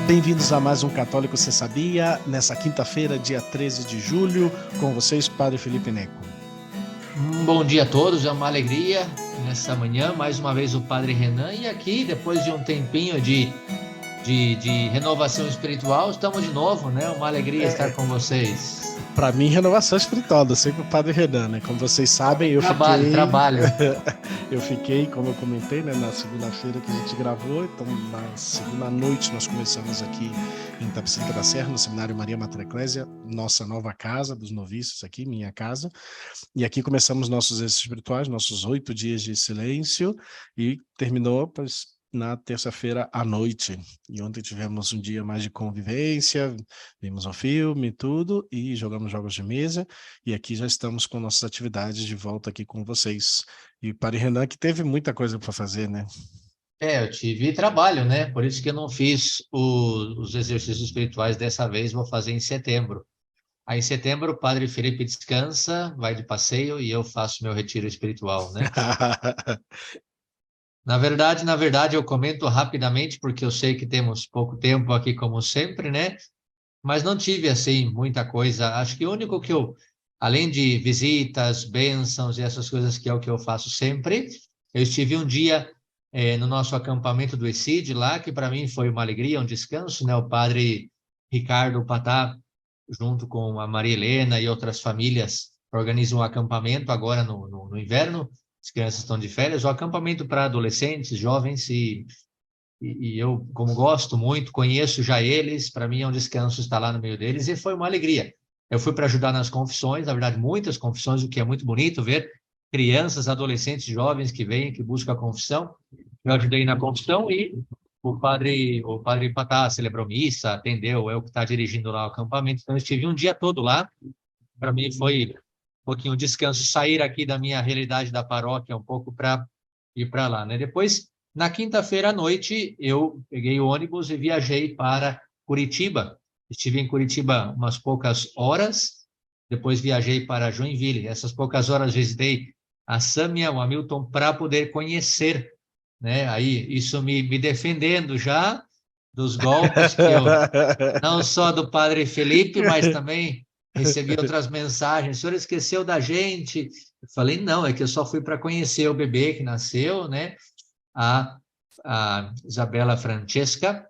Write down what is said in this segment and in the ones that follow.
Bem-vindos a mais um Católico Cê Sabia, nessa quinta-feira, dia 13 de julho, com vocês, Padre Felipe Neco. Bom dia a todos, é uma alegria nessa manhã, mais uma vez o Padre Renan, e aqui, depois de um tempinho de renovação espiritual, estamos de novo, né? Uma alegria estar com vocês. Para mim, renovação espiritual, eu sei que o Padre Renan, né? Como vocês sabem, Trabalho. Eu fiquei, como eu comentei, né, na segunda-feira que a gente gravou, então na segunda noite nós começamos aqui em Itapecerica da Serra, no Seminário Maria Mater Ecclesia, nossa nova casa dos noviços aqui, minha casa, e aqui começamos nossos exercícios espirituais, nossos 8 dias de silêncio, e terminou na terça-feira à noite. E ontem tivemos um dia mais de convivência, vimos um filme e tudo, e jogamos jogos de mesa, e aqui já estamos com nossas atividades de volta aqui com vocês. E Padre Renan, que teve muita coisa para fazer, né? Eu tive trabalho, né? Por isso que eu não fiz os exercícios espirituais dessa vez, vou fazer em setembro. Aí em setembro o Padre Felipe descansa, vai de passeio e eu faço meu retiro espiritual, né? Na verdade, eu comento rapidamente, porque eu sei que temos pouco tempo aqui, como sempre, né? Mas não tive, assim, muita coisa. Acho que o único que eu, além de visitas, bênçãos e essas coisas que é o que eu faço sempre, eu estive um dia no nosso acampamento do ECID lá, que para mim foi uma alegria, um descanso, né? O padre Ricardo Patá, junto com a Maria Helena e outras famílias, organizam um acampamento agora no inverno. As crianças estão de férias, o acampamento para adolescentes, jovens, e eu, como gosto muito, conheço já eles, para mim é um descanso estar lá no meio deles, e foi uma alegria. Eu fui para ajudar nas confissões, na verdade, muitas confissões, o que é muito bonito ver crianças, adolescentes, jovens que vêm, que buscam a confissão. Eu ajudei na confissão e o padre Patá celebrou missa, atendeu, é o que está dirigindo lá o acampamento, então eu estive um dia todo lá. Para mim foi um pouquinho de descanso, sair aqui da minha realidade da paróquia um pouco para ir para lá, né? Depois, na quinta-feira à noite, eu peguei o ônibus e viajei para Curitiba. Estive em Curitiba umas poucas horas, depois viajei para Joinville. Essas poucas horas visitei a Sâmia, o Hamilton, para poder conhecer, né? Aí, isso me defendendo já dos golpes que eu, não só do Padre Felipe, mas também recebi outras mensagens. O senhor esqueceu da gente? Eu falei, não, é que eu só fui para conhecer o bebê que nasceu, né? A Isabela Francesca,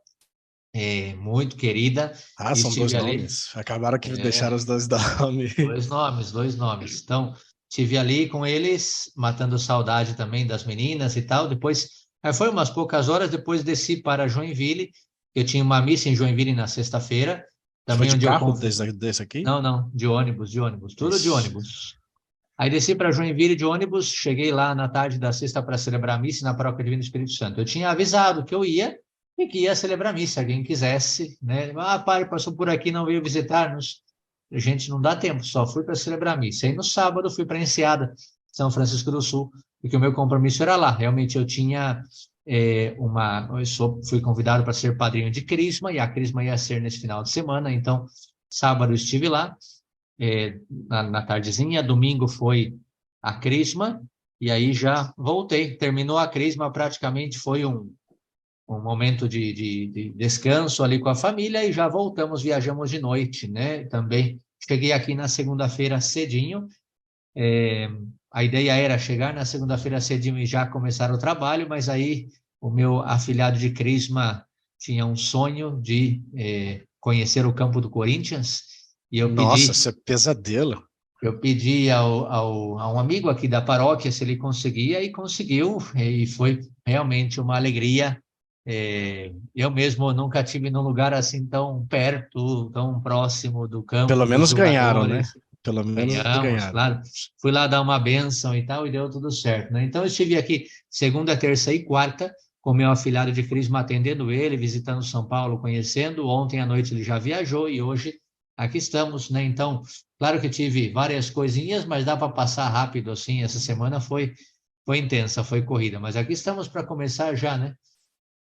muito querida. São dois Estive ali. nomes. Acabaram que deixaram os dois nomes. Dois nomes. Então, estive ali com eles, matando saudade também das meninas e tal. Depois, foi umas poucas horas, depois desci para Joinville. Eu tinha uma missa em Joinville na sexta-feira. Foi Também de onde carro desse aqui? Não, de ônibus, tudo de Isso. ônibus. Aí desci para Joinville de ônibus, cheguei lá na tarde da sexta para celebrar a missa na Paróquia Divino Espírito Santo. Eu tinha avisado que eu ia e que ia celebrar a missa, se alguém quisesse, né? Padre, passou por aqui, não veio visitar-nos. Gente, não dá tempo, só fui para celebrar a missa. Aí no sábado fui para a Enseada, São Francisco do Sul, porque o meu compromisso era lá. Realmente eu tinha fui convidado para ser padrinho de crisma, e a crisma ia ser nesse final de semana, então sábado estive lá, na tardezinha, domingo foi a crisma, e aí já voltei. Terminou a crisma, praticamente foi um momento de descanso ali com a família, e já voltamos, viajamos de noite, né? Também cheguei aqui na segunda-feira cedinho. A ideia era chegar na segunda-feira cedinho e já começar o trabalho, mas aí o meu afilhado de crisma tinha um sonho de conhecer o campo do Corinthians, e Nossa, isso é pesadelo. eu pedi a um amigo aqui da paróquia se ele conseguia, e conseguiu, e foi realmente uma alegria. Eu mesmo nunca tive num lugar assim tão perto, tão próximo do campo, Pelo dos menos ganharam, né? jogadores. Pelo menos Ganhamos, ganharam. claro. Fui lá dar uma bênção e tal, e deu tudo certo, né? Então, eu estive aqui segunda, terça e quarta, com meu afilhado de crisma, atendendo ele, visitando São Paulo, conhecendo. Ontem à noite ele já viajou e hoje aqui estamos, né? Então, claro que tive várias coisinhas, mas dá para passar rápido assim. Essa semana foi intensa, foi corrida, mas aqui estamos para começar já, né?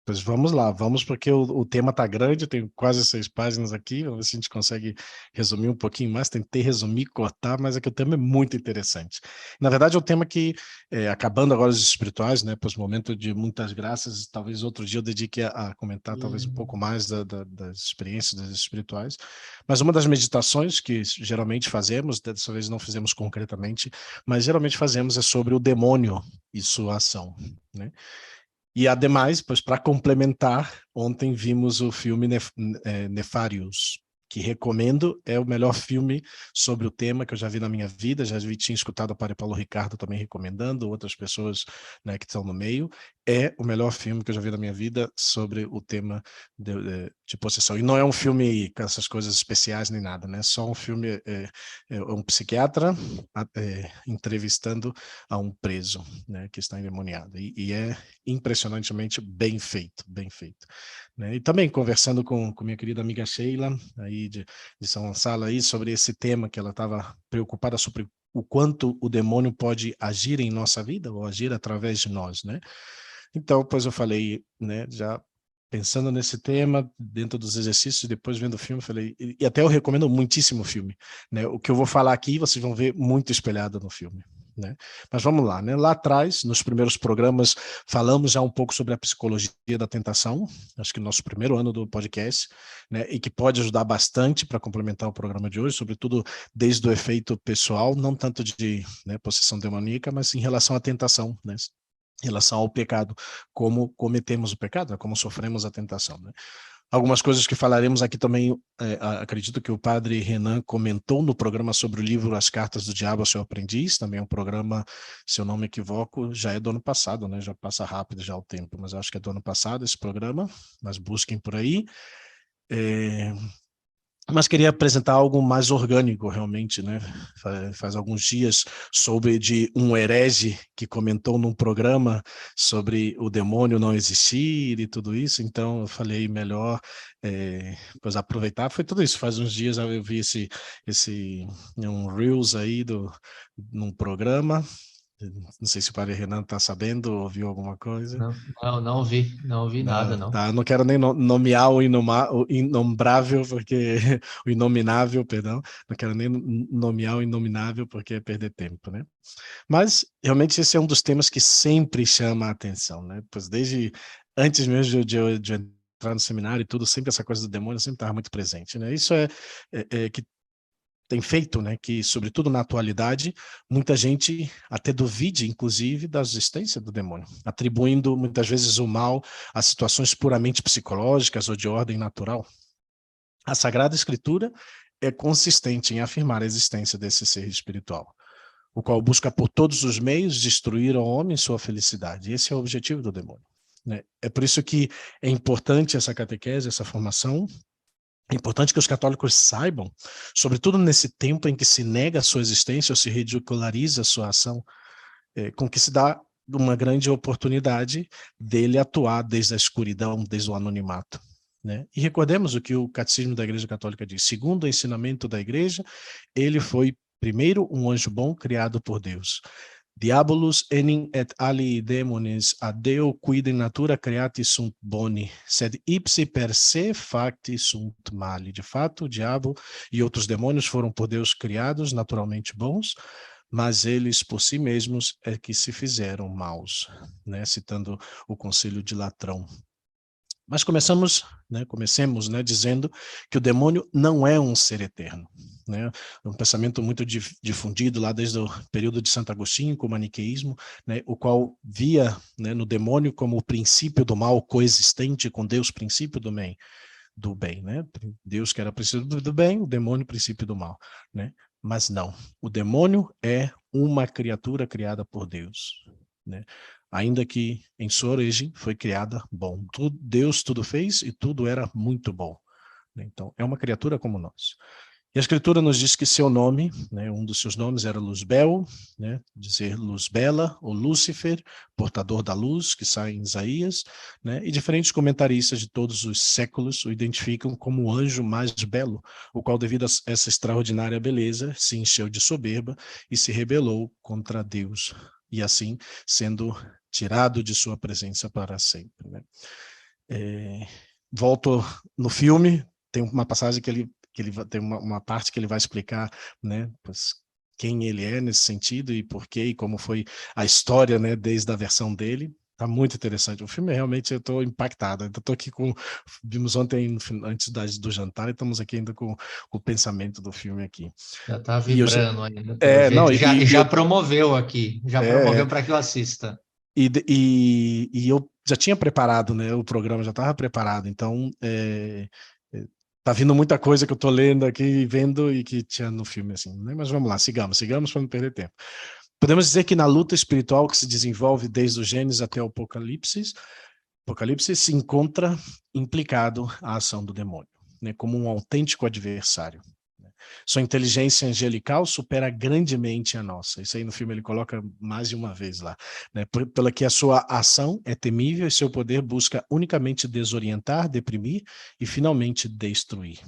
Pois vamos lá, vamos porque o tema está grande, tem quase 6 páginas aqui, vamos ver se a gente consegue resumir um pouquinho mais, tentei resumir, cortar, mas é que o tema é muito interessante. Na verdade, é um tema que, acabando agora os espirituais, né, pois momento de muitas graças, talvez outro dia eu dedique a comentar talvez um pouco mais das experiências das espirituais, mas uma das meditações que geralmente fazemos, dessa vez não fizemos concretamente, mas geralmente fazemos é sobre o demônio e sua ação, né? E ademais, pois para complementar, ontem vimos o filme Nefarious, que recomendo, é o melhor filme sobre o tema que eu já vi na minha vida, tinha escutado o Padre Paulo Ricardo também recomendando, outras pessoas, né, que estão no meio, é o melhor filme que eu já vi na minha vida sobre o tema de possessão. E não é um filme com essas coisas especiais nem nada, né? Só um filme, é um psiquiatra entrevistando a um preso, né, que está endemoniado. E é impressionantemente bem feito, bem feito. Né? E também conversando com minha querida amiga Sheila, aí de São Gonçalo, aí, sobre esse tema que ela estava preocupada sobre o quanto o demônio pode agir em nossa vida ou agir através de nós, né? Então, pois eu falei, né, já pensando nesse tema, dentro dos exercícios, depois vendo o filme, falei, e até eu recomendo muitíssimo o filme, né? O que eu vou falar aqui, vocês vão ver muito espelhado no filme, né? Mas vamos lá, né? Lá atrás, nos primeiros programas, falamos já um pouco sobre a psicologia da tentação, acho que no nosso primeiro ano do podcast, né? E que pode ajudar bastante para complementar o programa de hoje, sobretudo desde o efeito pessoal, não tanto de, né, possessão demoníaca, mas em relação à tentação, né? Em relação ao pecado, como cometemos o pecado, como sofremos a tentação, né? Algumas coisas que falaremos aqui também, acredito que o padre Renan comentou no programa sobre o livro As Cartas do Diabo ao Seu Aprendiz, também é um programa, se eu não me equivoco, já é do ano passado, né? Já passa rápido já o tempo, mas acho que é do ano passado esse programa, mas busquem por aí. Mas queria apresentar algo mais orgânico, realmente, né? Faz alguns dias soube de um herege que comentou num programa sobre o demônio não existir e tudo isso, então eu falei melhor pois aproveitar. Foi tudo isso, faz uns dias eu vi um Reels aí num programa, não sei se o Padre Renan está sabendo, ouviu alguma coisa. Não vi nada, Não, não. tá, não quero nem nomear o inombrável, porque o inominável, perdão, não quero nem nomear o inominável, porque é perder tempo, né? Mas, realmente, esse é um dos temas que sempre chama a atenção, né? Pois desde antes mesmo de entrar no seminário e tudo, sempre essa coisa do demônio sempre estava muito presente, né? Isso é que tem feito, né, que, sobretudo na atualidade, muita gente até duvide, inclusive, da existência do demônio, atribuindo muitas vezes o mal a situações puramente psicológicas ou de ordem natural. A Sagrada Escritura é consistente em afirmar a existência desse ser espiritual, o qual busca por todos os meios destruir ao homem sua felicidade. Esse é o objetivo do demônio, né? É por isso que é importante essa catequese, essa formação. É importante que os católicos saibam, sobretudo nesse tempo em que se nega a sua existência ou se ridiculariza a sua ação, com que se dá uma grande oportunidade dele atuar desde a escuridão, desde o anonimato, né? E recordemos o que o Catecismo da Igreja Católica diz. Segundo o ensinamento da Igreja, ele foi, primeiro, um anjo bom criado por Deus. Diabolus enim et alii demones ad Deo quid in natura creati sunt boni, sed ipsi per se facti sunt mali. De fato, o diabo e outros demônios foram por Deus criados, naturalmente bons, mas eles por si mesmos é que se fizeram maus, né? Citando o Concílio de Latrão. Mas comecemos, né, dizendo que o demônio não é um ser eterno, né? Um pensamento muito difundido lá desde o período de Santo Agostinho, com o maniqueísmo, né, o qual via, né, no demônio como o princípio do mal coexistente com Deus, princípio do bem, né? Deus que era princípio do bem, o demônio princípio do mal, né? Mas não, o demônio é uma criatura criada por Deus, né? Ainda que em sua origem foi criada bom. Deus tudo fez e tudo era muito bom. Então, é uma criatura como nós. E a Escritura nos diz que seu nome, né, um dos seus nomes era Luzbel, né, dizer luz bela, ou Lúcifer, portador da luz, que sai em Isaías, né, e diferentes comentaristas de todos os séculos o identificam como o anjo mais belo, o qual, devido a essa extraordinária beleza, se encheu de soberba e se rebelou contra Deus, e assim sendo tirado de sua presença para sempre, né? Volto no filme, tem uma passagem que ele tem uma parte que ele vai explicar, né, quem ele é nesse sentido e por quê e como foi a história, né, desde a versão dele. Tá muito interessante. O filme realmente eu estou impactado. Eu estou aqui vimos ontem antes do jantar e estamos aqui ainda com o pensamento do filme aqui. Já está E eu vibrando ainda, pelo não jeito. e Já eu promoveu aqui, já é, promoveu para que eu assista. e eu já tinha preparado, né? O programa já estava preparado, então tá vindo muita coisa que eu tô lendo aqui, vendo e que tinha no filme, assim, né? Mas vamos lá, sigamos para não perder tempo. Podemos dizer que na luta espiritual que se desenvolve desde o Gênesis até o Apocalipse se encontra implicado a ação do demônio, né? Como um autêntico adversário. Sua inteligência angelical supera grandemente a nossa. Isso aí no filme ele coloca mais de uma vez lá, né? Pela que a sua ação é temível e seu poder busca unicamente desorientar, deprimir e finalmente destruir.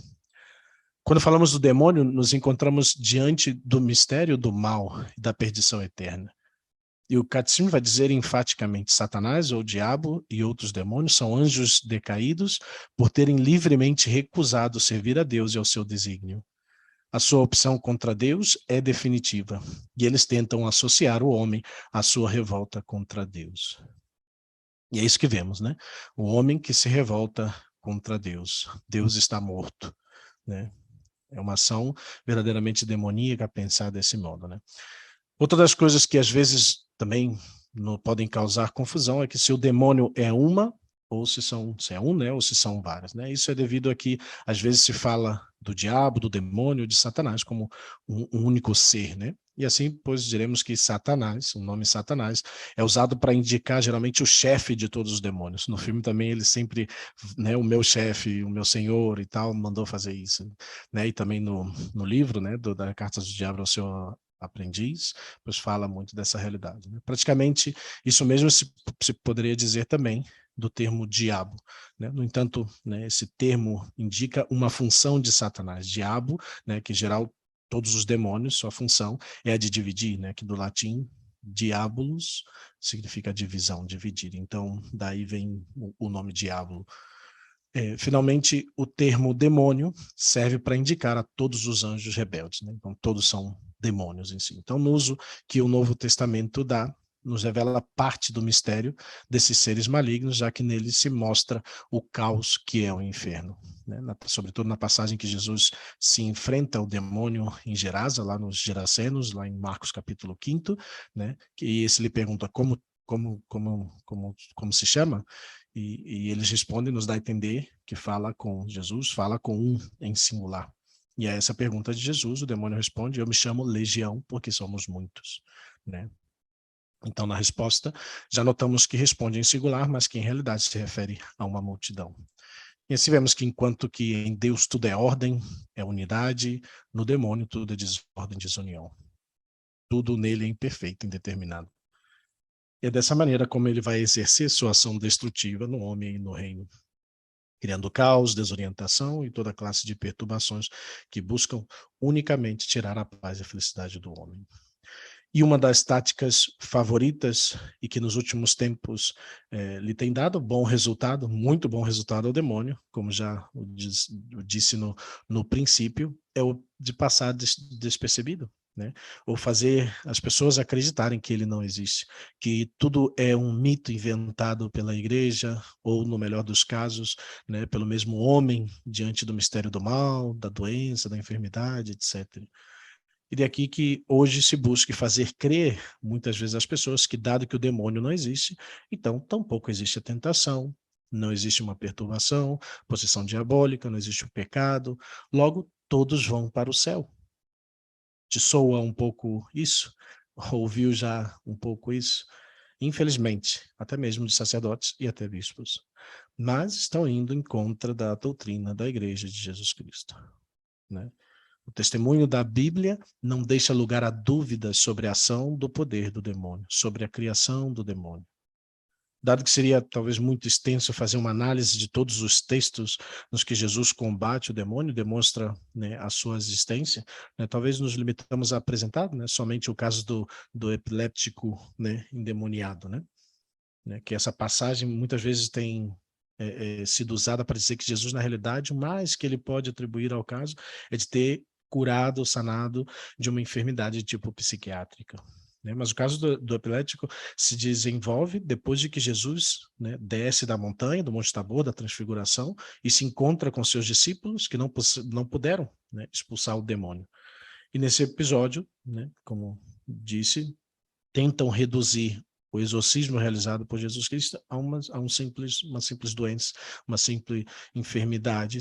Quando falamos do demônio, nos encontramos diante do mistério do mal e da perdição eterna. E o Catecismo vai dizer enfaticamente: Satanás, ou o diabo e outros demônios são anjos decaídos por terem livremente recusado servir a Deus e ao seu desígnio. A sua opção contra Deus é definitiva, e eles tentam associar o homem à sua revolta contra Deus. E é isso que vemos, né? O homem que se revolta contra Deus. Deus está morto, né? É uma ação verdadeiramente demoníaca pensar desse modo, né? Outra das coisas que às vezes também podem causar confusão é que se o demônio é uma, ou se é um, né, ou se são várias, né? Isso é devido a que às vezes se fala do diabo, do demônio, de Satanás como um único ser, né? E assim, pois, diremos que Satanás, o nome Satanás, é usado para indicar geralmente o chefe de todos os demônios. No filme também ele sempre, né, o meu chefe, o meu senhor e tal, mandou fazer isso, né? E também no livro, né, da Cartas do Diabo ao seu aprendiz, pois fala muito dessa realidade, né? Praticamente isso mesmo se poderia dizer também do termo diabo, né? No entanto, né, esse termo indica uma função de Satanás. Diabo, né, que em geral todos os demônios, sua função é a de dividir, né, que do latim diabolus significa divisão, dividir. Então, daí vem o nome diabo. Finalmente, o termo demônio serve para indicar a todos os anjos rebeldes, né? Então, todos são demônios em si. Então, no uso que o Novo Testamento dá, nos revela parte do mistério desses seres malignos, já que nele se mostra o caos que é o inferno, né? Sobretudo na passagem que Jesus se enfrenta ao demônio em Gerasa, lá nos Gerasenos, lá em Marcos capítulo 5, né? Que esse lhe pergunta como se chama? E eles respondem, nos dá a entender que fala com Jesus, fala com um em singular. E a essa pergunta de Jesus, o demônio responde: eu me chamo Legião porque somos muitos, né? Então, na resposta, já notamos que responde em singular, mas que em realidade se refere a uma multidão. E assim vemos que enquanto que em Deus tudo é ordem, é unidade, no demônio tudo é desordem, desunião. Tudo nele é imperfeito, indeterminado. E é dessa maneira como ele vai exercer sua ação destrutiva no homem e no reino, criando caos, desorientação e toda classe de perturbações que buscam unicamente tirar a paz e a felicidade do homem. E uma das táticas favoritas e que nos últimos tempos lhe tem dado bom resultado, muito bom resultado ao demônio, como já o disse no princípio, é o de passar despercebido, né? Ou fazer as pessoas acreditarem que ele não existe, que tudo é um mito inventado pela igreja, ou no melhor dos casos, né, pelo mesmo homem diante do mistério do mal, da doença, da enfermidade, etc. E daqui que hoje se busque fazer crer, muitas vezes, às pessoas que, dado que o demônio não existe, então tampouco existe a tentação, não existe uma perturbação, possessão diabólica, não existe o pecado, logo todos vão para o céu. Te soa um pouco isso? Ouviu já um pouco isso? Infelizmente, até mesmo de sacerdotes e até bispos. Mas estão indo em contra da doutrina da Igreja de Jesus Cristo, né? O testemunho da Bíblia não deixa lugar a dúvidas sobre a ação do poder do demônio, sobre a criação do demônio. Dado que seria talvez muito extenso fazer uma análise de todos os textos nos que Jesus combate o demônio, demonstra, né, a sua existência, né, talvez nos limitamos a apresentar, né, somente o caso do epiléptico, né, endemoniado, né, que essa passagem muitas vezes tem sido usada para dizer que Jesus, na realidade, o mais que ele pode atribuir ao caso é de ter curado, sanado de uma enfermidade tipo psiquiátrica. Né? Mas o caso do epilético se desenvolve depois de que Jesus, né, desce da montanha, do Monte Tabor, da Transfiguração, e se encontra com seus discípulos que não puderam, né, expulsar o demônio. E nesse episódio, né, como disse, tentam reduzir o exorcismo realizado por Jesus Cristo a uma simples doença, uma simples enfermidade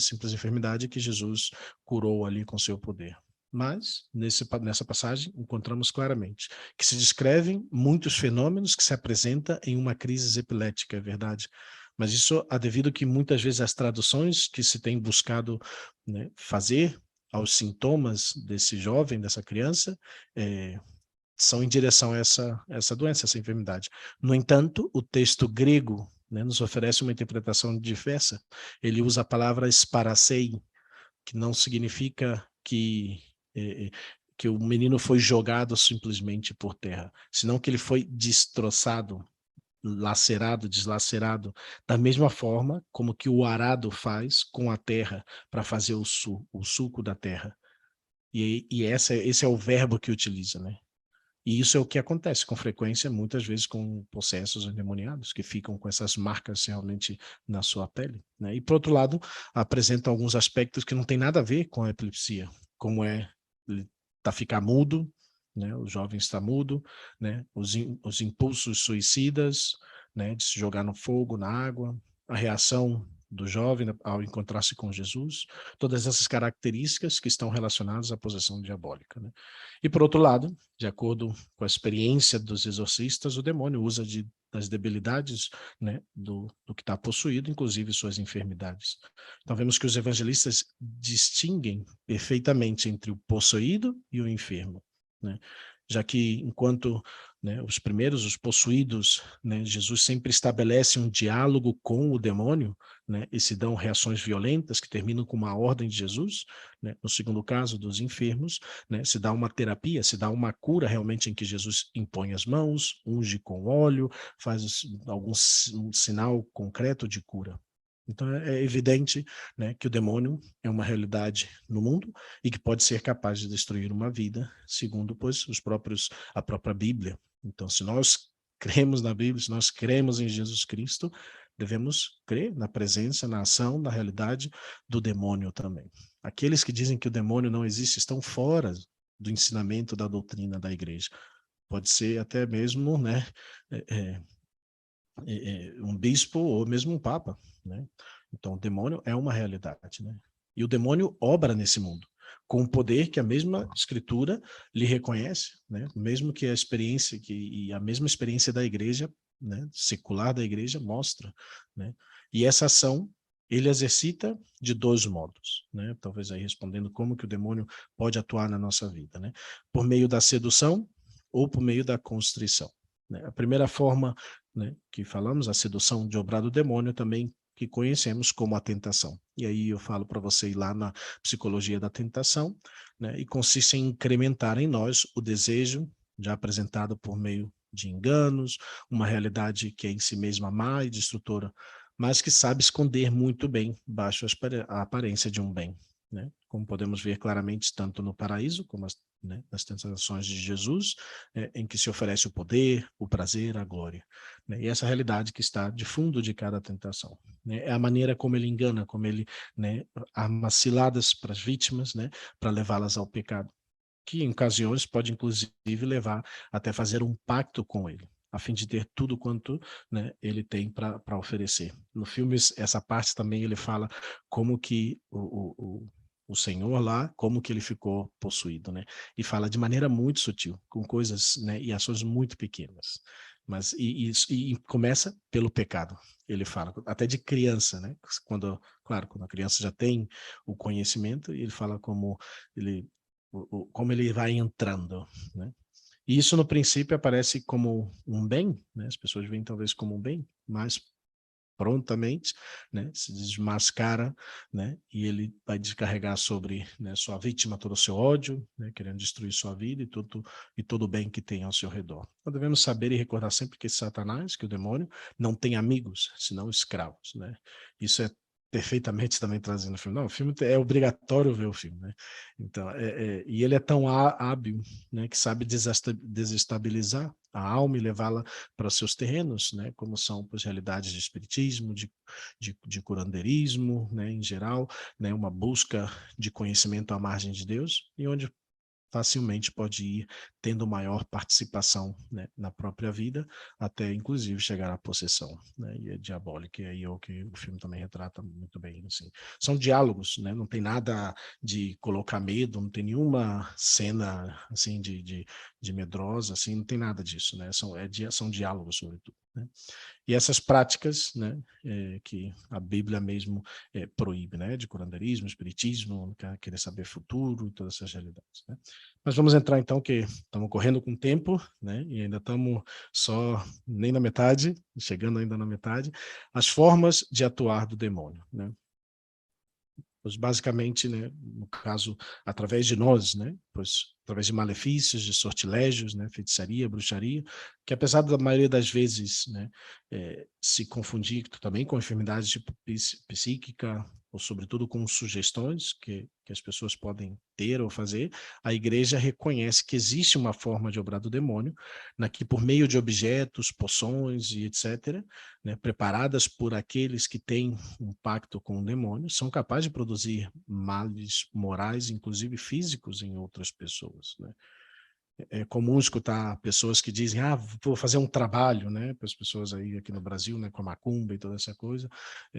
que Jesus curou ali com seu poder. Mas, nessa passagem, encontramos claramente que se descrevem muitos fenômenos que se apresentam em uma crise epilética, é verdade. Mas isso é devido que muitas vezes as traduções que se tem buscado, né, fazer aos sintomas desse jovem, dessa criança, são em direção a essa doença, essa enfermidade. No entanto, o texto grego, né, nos oferece uma interpretação diversa. Ele usa a palavra esparacei, que não significa que o menino foi jogado simplesmente por terra, senão que ele foi destroçado, lacerado, deslacerado, da mesma forma como que o arado faz com a terra para fazer o suco da terra. E esse é o verbo que utiliza, né? E isso é o que acontece com frequência, muitas vezes com possessos endemoniados, que ficam com essas marcas realmente na sua pele. Né? E, por outro lado, apresenta alguns aspectos que não tem nada a ver com a epilepsia, como ele ficar mudo, né? O jovem está mudo, né? Os impulsos suicidas, né? De se jogar no fogo, na água, a reação do jovem ao encontrar-se com Jesus, todas essas características que estão relacionadas à possessão diabólica. Né? E, por outro lado, de acordo com a experiência dos exorcistas, o demônio usa das debilidades, né, do que está possuído, inclusive suas enfermidades. Então, vemos que os evangelistas distinguem perfeitamente entre o possuído e o enfermo. Né? Já que, enquanto, né, os primeiros, os possuídos, né, Jesus sempre estabelece um diálogo com o demônio, né, e se dão reações violentas que terminam com uma ordem de Jesus. Né? No segundo caso, dos enfermos, né, se dá uma terapia, se dá uma cura realmente em que Jesus impõe as mãos, unge com óleo, faz um sinal concreto de cura. Então é evidente, né, que o demônio é uma realidade no mundo e que pode ser capaz de destruir uma vida, segundo pois a própria Bíblia. Então, se nós cremos na Bíblia, se nós cremos em Jesus Cristo, devemos crer na presença, na ação, na realidade do demônio também. Aqueles que dizem que o demônio não existe estão fora do ensinamento da doutrina da igreja. Pode ser até mesmo, né, um bispo ou mesmo um papa, né? Então, o demônio é uma realidade, né? E o demônio obra nesse mundo com o poder que a mesma escritura lhe reconhece, né? Mesmo que a mesma experiência da igreja, né, secular da igreja mostra, né? E essa ação ele exercita de dois modos, né? Talvez aí respondendo como que o demônio pode atuar na nossa vida, né? Por meio da sedução ou por meio da constrição. Né? A primeira forma, né, que falamos, a sedução de obrar do demônio, também que conhecemos como a tentação. E aí eu falo para você ir lá na psicologia da tentação, né, e consiste em incrementar em nós o desejo, já apresentado por meio de enganos, uma realidade que é em si mesma má e destrutora, mas que sabe esconder muito bem baixo a aparência de um bem. Né? Como podemos ver claramente tanto no paraíso, como né, nas tentações de Jesus, em que se oferece o poder, o prazer, a glória. Né? E essa realidade que está de fundo de cada tentação. Né? É a maneira como ele engana, como ele, né, arma ciladas para as vítimas, né, para levá-las ao pecado, que em ocasiões pode inclusive levar até fazer um pacto com ele, a fim de ter tudo quanto, né, ele tem para oferecer. No filme, essa parte também ele fala como que o Senhor lá, como que ele ficou possuído, né? E fala de maneira muito sutil, com coisas, né, e ações muito pequenas. Mas e começa pelo pecado. Ele fala até de criança, né? Claro, quando a criança já tem o conhecimento, ele fala como ele vai entrando, né? E isso no princípio aparece como um bem, né? As pessoas veem talvez como um bem, mas prontamente, né, se desmascara, né, e ele vai descarregar sobre, né, sua vítima todo o seu ódio, né, querendo destruir sua vida e todo o bem que tem ao seu redor. Nós devemos saber e recordar sempre que Satanás, que o demônio, não tem amigos, senão escravos, né? Isso é perfeitamente também trazido no filme. Não, o filme é obrigatório ver o filme, né? Então, e ele é tão hábil, né, que sabe desestabilizar a alma e levá-la para os seus terrenos, né, como são as realidades de espiritismo, de curandeirismo, né, em geral, né, uma busca de conhecimento à margem de Deus, e onde facilmente pode ir tendo maior participação, né, na própria vida, até inclusive chegar à possessão, né, e é diabólica, e aí é o que o filme também retrata muito bem, assim. São diálogos, né, não tem nada de colocar medo, não tem nenhuma cena, assim, de medrosa, assim, não tem nada disso, né, são diálogos, sobretudo, né. E essas práticas, né, que a Bíblia mesmo proíbe, né, de curanderismo, espiritismo, querer saber futuro, todas essas realidades, né. Mas vamos entrar então, que estamos correndo com o tempo, né, e ainda estamos só nem na metade, chegando ainda na metade, as formas de atuar do demônio, né. Pois basicamente, né, no caso, através de nós, né, pois através de malefícios, de sortilégios, né, feitiçaria, bruxaria, que apesar da maioria das vezes, né, se confundir também com enfermidades tipo psíquica, ou sobretudo com sugestões que as pessoas podem ter ou fazer, a igreja reconhece que existe uma forma de obrar do demônio, na que por meio de objetos, poções e etc., né, preparadas por aqueles que têm um pacto com o demônio, são capazes de produzir males morais, inclusive físicos, em outras pessoas, né? É comum escutar pessoas que dizem, vou fazer um trabalho, né, para as pessoas aí aqui no Brasil, né, com a macumba e toda essa coisa,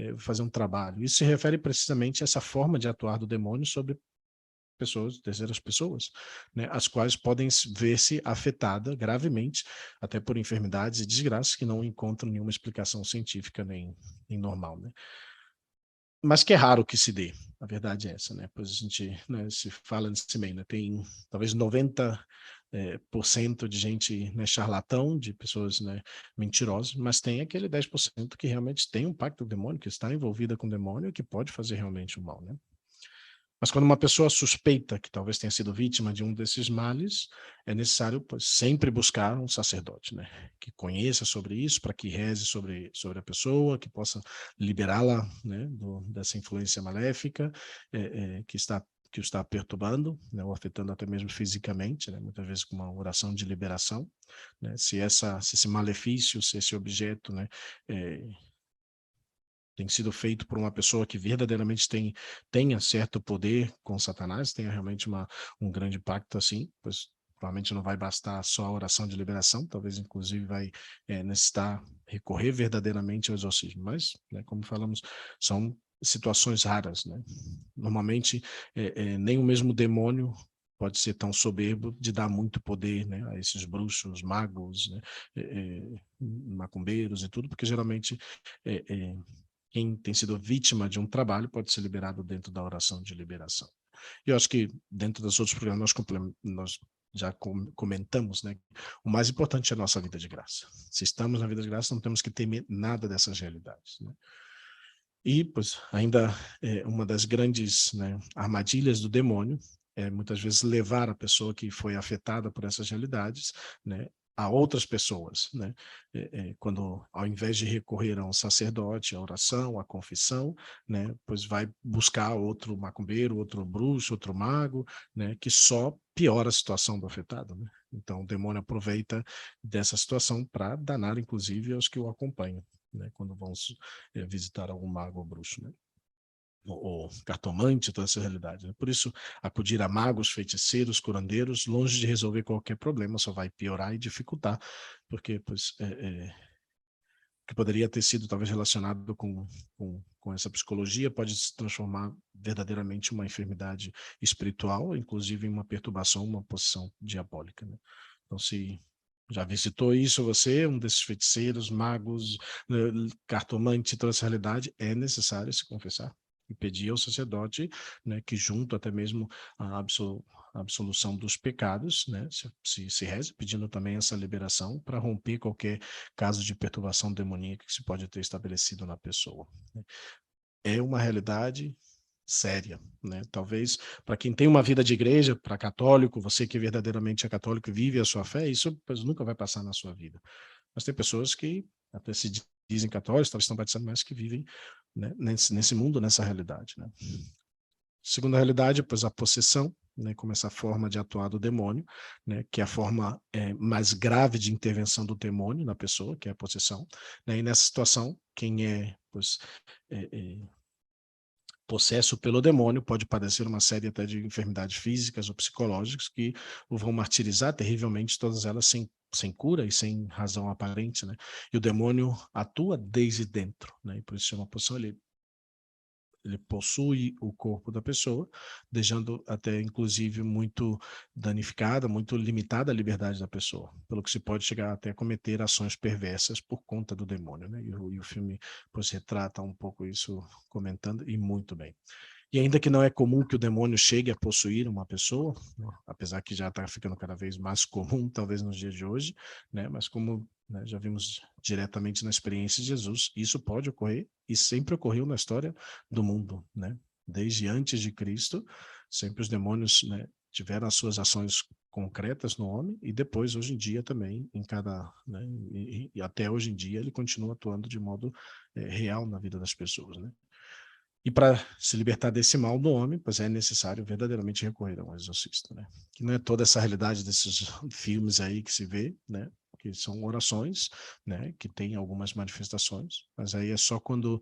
vou fazer um trabalho. Isso se refere precisamente a essa forma de atuar do demônio sobre pessoas, terceiras pessoas, né, as quais podem ver-se afetadas gravemente, até por enfermidades e desgraças que não encontram nenhuma explicação científica nem normal, né? Mas que é raro que se dê, a verdade é essa, né? Pois a gente, né, se fala nesse meio, né? Tem talvez 90% por cento de gente, né, charlatão, de pessoas, né, mentirosas, mas tem aquele 10% que realmente tem um pacto com o demônio, que está envolvida com o demônio e que pode fazer realmente o mal, né? Mas quando uma pessoa suspeita que talvez tenha sido vítima de um desses males, é necessário, pois, sempre buscar um sacerdote, né, que conheça sobre isso, para que reze sobre a pessoa, que possa liberá-la, né, dessa influência maléfica que o está perturbando, né, ou afetando até mesmo fisicamente, né, muitas vezes com uma oração de liberação, né, se esse malefício, se esse objeto, né, tem sido feito por uma pessoa que verdadeiramente tenha certo poder com Satanás, tenha realmente um grande pacto assim, pois provavelmente não vai bastar só a oração de liberação, talvez inclusive vai necessitar recorrer verdadeiramente ao exorcismo, mas, né, como falamos, são situações raras, né? Normalmente, nem o mesmo demônio pode ser tão soberbo de dar muito poder, né, a esses bruxos, magos, né, macumbeiros e tudo, porque geralmente quem tem sido vítima de um trabalho pode ser liberado dentro da oração de liberação. E eu acho que dentro dos outros programas nós já comentamos, né? O mais importante é a nossa vida de graça. Se estamos na vida de graça, não temos que temer nada dessas realidades, né? E, pois, ainda uma das grandes, né, armadilhas do demônio é muitas vezes levar a pessoa que foi afetada por essas realidades, né, a outras pessoas, né, quando ao invés de recorrer a um sacerdote, a oração, a confissão, né, pois vai buscar outro macumbeiro, outro bruxo, outro mago, né, que só piora a situação do afetado, né? Então o demônio aproveita dessa situação para danar, inclusive, aos que o acompanham, né, quando vão visitar algum mago ou bruxo, né? Ou cartomante, toda essa realidade, né? Por isso, acudir a magos, feiticeiros, curandeiros, longe de resolver qualquer problema, só vai piorar e dificultar, porque pois, que poderia ter sido talvez relacionado com essa psicologia, pode se transformar verdadeiramente em uma enfermidade espiritual, inclusive em uma perturbação, uma possessão diabólica, né? Então, se já visitou isso você, um desses feiticeiros, magos, cartomante, toda essa realidade, é necessário se confessar, e pedir ao sacerdote, né, que junto até mesmo à absolução dos pecados, né, se reze, pedindo também essa liberação para romper qualquer caso de perturbação demoníaca que se pode ter estabelecido na pessoa. É uma realidade séria, né? Talvez para quem tem uma vida de igreja, para católico, você que verdadeiramente é católico e vive a sua fé, isso pois, nunca vai passar na sua vida. Mas tem pessoas que até se dizem católicos, talvez estão batizando, mas que vivem, né, nesse mundo, nessa realidade, né? Segunda realidade, pois a possessão, né, como essa forma de atuar do demônio, né, que é a forma mais grave de intervenção do demônio na pessoa, que é a possessão, né, e nessa situação, quem é, pois, possesso pelo demônio pode padecer uma série até de enfermidades físicas ou psicológicas que o vão martirizar terrivelmente, todas elas sem cura e sem razão aparente, né? E o demônio atua desde dentro, né? E por isso chama possessão, ele possui o corpo da pessoa, deixando até, inclusive, muito danificada, muito limitada a liberdade da pessoa, pelo que se pode chegar até a cometer ações perversas por conta do demônio, né? E o filme, pois, retrata um pouco isso, comentando, e muito bem. E ainda que não é comum que o demônio chegue a possuir uma pessoa, né, apesar que já está ficando cada vez mais comum, talvez nos dias de hoje, né, mas como, né, já vimos diretamente na experiência de Jesus, isso pode ocorrer e sempre ocorreu na história do mundo, né? Desde antes de Cristo, sempre os demônios, né, tiveram as suas ações concretas no homem e depois, hoje em dia, também, em cada, né, e até hoje em dia, ele continua atuando de modo real na vida das pessoas, né? E para se libertar desse mal do homem, pois é necessário verdadeiramente recorrer a um exorcista, né? Que não é toda essa realidade desses filmes aí que se vê, né? Que são orações, né? Que tem algumas manifestações, mas aí é só quando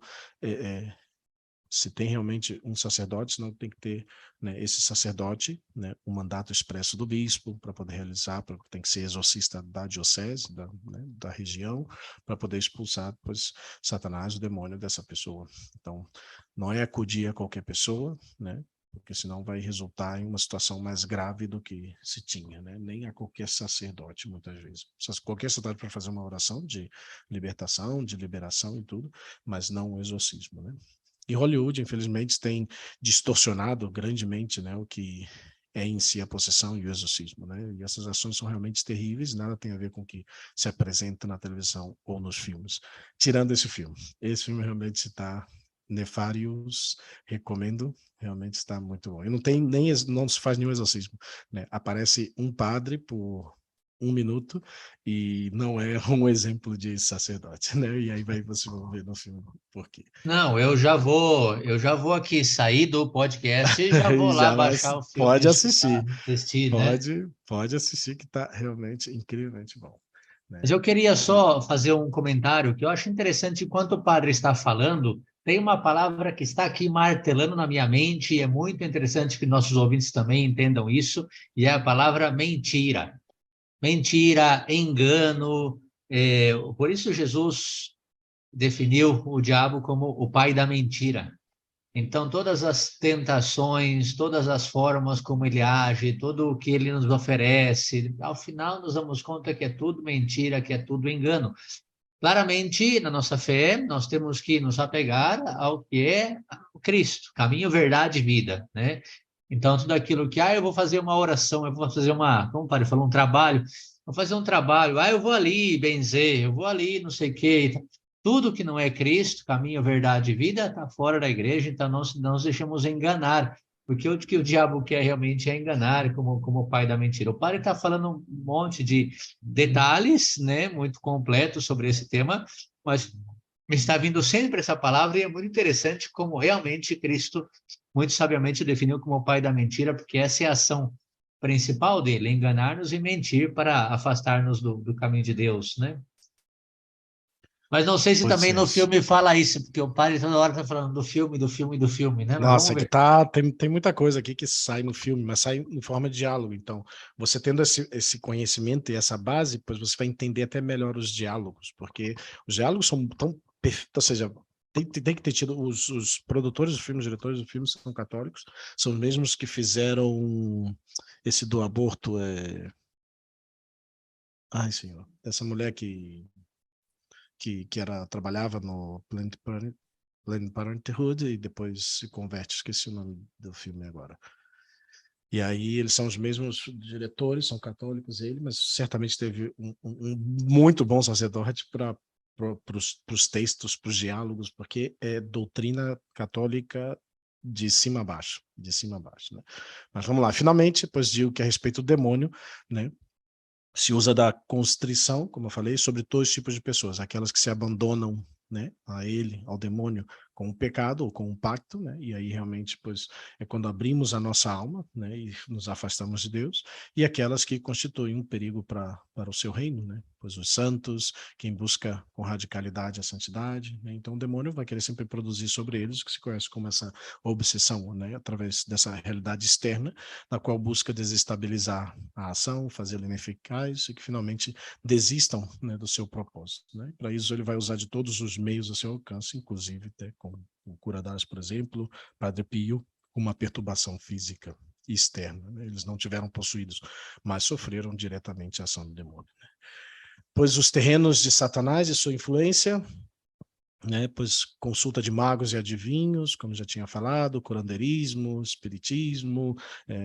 se tem realmente um sacerdote, senão tem que ter, né, esse sacerdote, né, um mandato expresso do bispo para poder realizar, tem que ser exorcista da diocese, né, da região, para poder expulsar, pois, Satanás, o demônio dessa pessoa. Então, não é acudir a qualquer pessoa, né, porque senão vai resultar em uma situação mais grave do que se tinha, né? Nem a qualquer sacerdote, muitas vezes. Qualquer sacerdote para fazer uma oração de libertação, de liberação e tudo, mas não o exorcismo, né? E Hollywood, infelizmente, tem distorcionado grandemente, né, o que é em si a possessão e o exorcismo, né? E essas ações são realmente terríveis, nada tem a ver com o que se apresenta na televisão ou nos filmes. Tirando esse filme. Esse filme realmente está nefarious, recomendo, realmente está muito bom. E não se faz nenhum exorcismo, né? Aparece um padre por 1 minuto e não é um exemplo de sacerdote, né? E aí você vai ver no filme por quê. Não, eu já vou aqui sair do podcast e já vou lá Já vai, baixar o filme e pode assistir, assistir, né? pode assistir que está realmente incrivelmente bom, Mas né? eu queria só fazer um comentário que eu acho interessante. Enquanto o padre está falando, tem uma palavra que está aqui martelando na minha mente e é muito interessante que nossos ouvintes também entendam isso, e é a palavra mentira. Mentira, engano. Por isso Jesus definiu o diabo como o pai da mentira. Então, todas as tentações, todas as formas como ele age, tudo o que ele nos oferece, ao final nos damos conta que é tudo mentira, que é tudo engano. Claramente, na nossa fé, nós temos que nos apegar ao que é o Cristo, caminho, verdade e vida, né? Então, tudo aquilo que, eu vou fazer uma oração, eu vou fazer como o padre falou, um trabalho, vou fazer um trabalho, eu vou ali benzer, eu vou ali não sei o quê. Tudo que não é Cristo, caminho, verdade e vida, está fora da igreja, então não nos deixamos enganar, porque o que o diabo quer realmente é enganar, como o pai da mentira. O padre está falando um monte de detalhes, né, muito completos sobre esse tema, mas me está vindo sempre essa palavra e é muito interessante como realmente Cristo muito sabiamente definiu como o pai da mentira, porque essa é a ação principal dele, enganar-nos e mentir para afastar-nos do caminho de Deus, né? Mas não sei se Pois também é. no filme fala isso, porque o padre toda hora está falando do filme, do filme, do filme, né? Mas vamos Nossa, que ver. tem muita coisa aqui que sai no filme, mas sai em forma de diálogo. Então, você tendo esse conhecimento e essa base, pois você vai entender até melhor os diálogos, porque os diálogos são tão perfeitos, ou seja, tem que ter tido os produtores do filme, os diretores do filme são católicos, são os mesmos que fizeram esse do aborto. Ai, senhor, essa mulher que trabalhava no Planned Parenthood. Planned Parenthood e depois se converte, esqueci o nome do filme agora. E aí eles são os mesmos diretores, são católicos ele, mas certamente teve um muito bom sacerdote para os textos, para os diálogos, porque é doutrina católica de cima a baixo, né? Mas vamos lá, finalmente, depois digo que a respeito do demônio, né? Se usa da constrição, como eu falei, sobre todos os tipos de pessoas, aquelas que se abandonam, né, a ele, ao demônio, com o pecado ou com o pacto, né, e aí realmente, pois, é quando abrimos a nossa alma, né, e nos afastamos de Deus, e aquelas que constituem um perigo para o seu reino, né, pois os santos, quem busca com radicalidade a santidade, né, então o demônio vai querer sempre produzir sobre eles o que se conhece como essa obsessão, né, através dessa realidade externa, na qual busca desestabilizar a ação, fazê-la ineficaz e que finalmente desistam, né, do seu propósito. Né? Para isso ele vai usar de todos os meios a seu alcance, inclusive até com o Curadas, por exemplo, Padre Pio, uma perturbação física externa. Né? Eles não tiveram possuídos, mas sofreram diretamente a ação do demônio. Né? Pois os terrenos de Satanás e sua influência, né, pois consulta de magos e adivinhos, como já tinha falado, curandeirismo, espiritismo,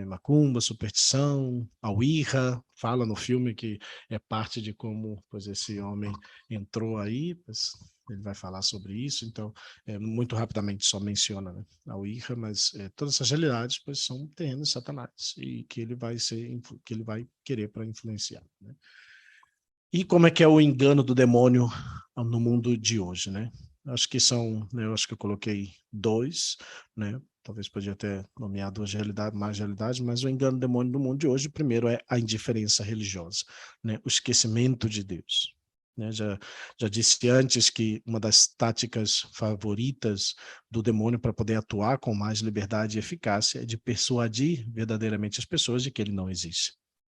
macumba, superstição, a Ouija, fala no filme que é parte de como pois esse homem entrou aí, pois ele vai falar sobre isso, então muito rapidamente só menciona, né, a Ouija, mas todas essas realidades pois são terrenos de Satanás e que ele vai que ele vai querer para influenciar, né? E como é que é o engano do demônio no mundo de hoje, né? Acho que são, né, eu acho que eu coloquei dois, né? Talvez podia ter nomeado duas realidades, mais realidades, mas o engano do demônio do mundo de hoje, primeiro é a indiferença religiosa, né? O esquecimento de Deus. Né? Já disse antes que uma das táticas favoritas do demônio para poder atuar com mais liberdade e eficácia é de persuadir verdadeiramente as pessoas de que ele não existe.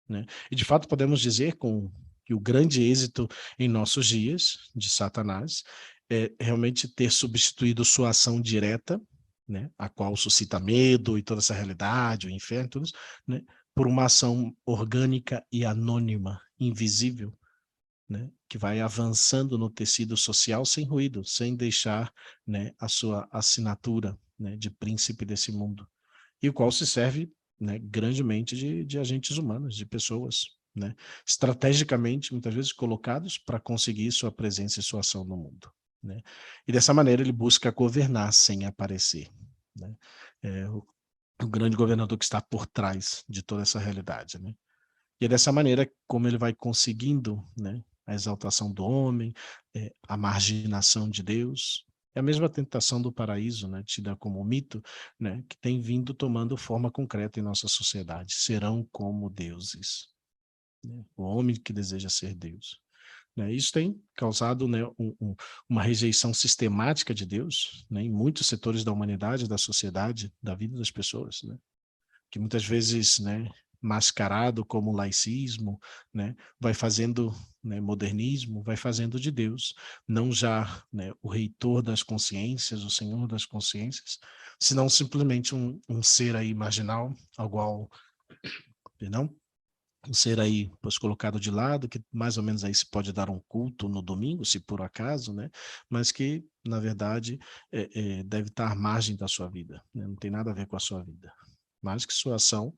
Né? E de fato podemos dizer que o grande êxito em nossos dias de Satanás é realmente ter substituído sua ação direta, né, a qual suscita medo e toda essa realidade, o inferno, tudo isso, né, por uma ação orgânica e anônima, invisível, né, que vai avançando no tecido social sem ruído, sem deixar, né, a sua assinatura, né, de príncipe desse mundo, e o qual se serve, né, grandemente de agentes humanos, de pessoas, né, estrategicamente, muitas vezes, colocados para conseguir sua presença e sua ação no mundo. Né? E dessa maneira ele busca governar sem aparecer. Né? O grande governador que está por trás de toda essa realidade. Né? E é dessa maneira como ele vai conseguindo, né, a exaltação do homem, a marginação de Deus. É a mesma tentação do paraíso, né, tida como um mito, né, que tem vindo tomando forma concreta em nossa sociedade. Serão como deuses. Né? O homem que deseja ser Deus. Né? Isso tem causado, né, uma rejeição sistemática de Deus, né, em muitos setores da humanidade, da sociedade, da vida das pessoas, né? Que muitas vezes, né, mascarado como laicismo, né, vai fazendo, né, modernismo, vai fazendo de Deus, não já, né, o reitor das consciências, o senhor das consciências, senão simplesmente um ser aí marginal, ao qual, perdão, um ser aí, pois, colocado de lado, que mais ou menos aí se pode dar um culto no domingo, se por acaso, né, mas que, na verdade, deve estar à margem da sua vida, né, não tem nada a ver com a sua vida. Mais que sua ação,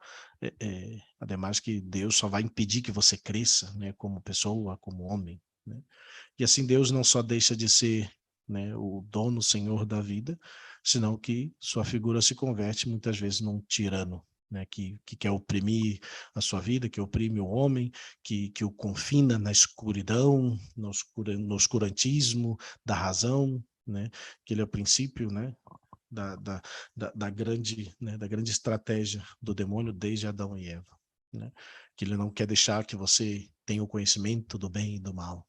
ademais que Deus só vai impedir que você cresça, né, como pessoa, como homem. Né? E assim Deus não só deixa de ser, né, o dono, o senhor da vida, senão que sua figura se converte muitas vezes num tirano, né, que quer oprimir a sua vida, que oprime o homem, que o confina na escuridão, no oscurantismo da razão, né, que ele é o princípio, né, da grande, né, da grande estratégia do demônio desde Adão e Eva. Né? Que ele não quer deixar que você tenha o conhecimento do bem e do mal.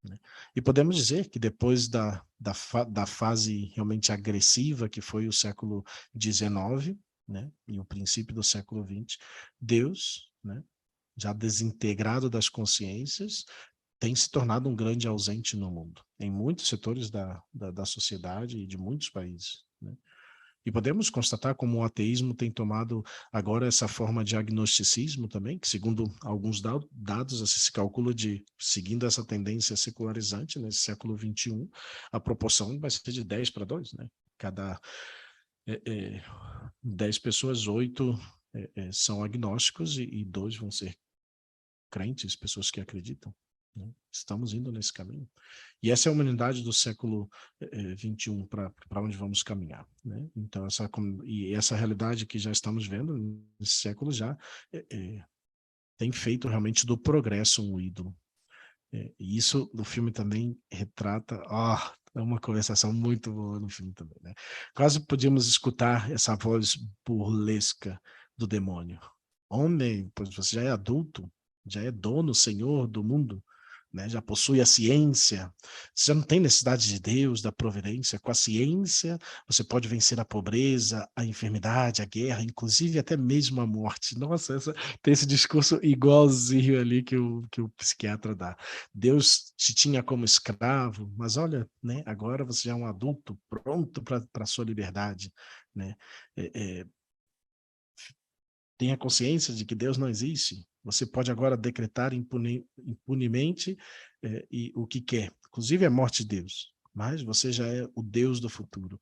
Né? E podemos dizer que depois da fase realmente agressiva, que foi o século XIX, né, e o princípio do século XX, Deus, né, já desintegrado das consciências, tem se tornado um grande ausente no mundo, em muitos setores da sociedade e de muitos países. Né? E podemos constatar como o ateísmo tem tomado agora essa forma de agnosticismo também, que segundo alguns dados, assim, se calcula seguindo essa tendência secularizante nesse século XXI, a proporção vai ser de 10-2, né? Cada 10 pessoas, 8 são agnósticos e 2 vão ser crentes, pessoas que acreditam. Né? Estamos indo nesse caminho. E essa é a humanidade do século XXI, para onde vamos caminhar. Né? Então, essa realidade que já estamos vendo nesse século já tem feito realmente do progresso um ídolo. E isso no filme também retrata... é uma conversação muito boa no filme também. Né? Quase podíamos escutar essa voz burlesca do demônio. Homem, pois você já é adulto, já é dono, senhor do mundo, né? Já possui a ciência, você já não tem necessidade de Deus, da providência. Com a ciência, você pode vencer a pobreza, a enfermidade, a guerra, inclusive até mesmo a morte. Nossa, tem esse discurso igualzinho ali que o psiquiatra dá. Deus te tinha como escravo, mas olha, né? Agora você já é um adulto pronto para a sua liberdade, né? Tenha consciência de que Deus não existe. Você pode agora decretar impunemente e o que quer, inclusive a morte de Deus. Mas você já é o Deus do futuro.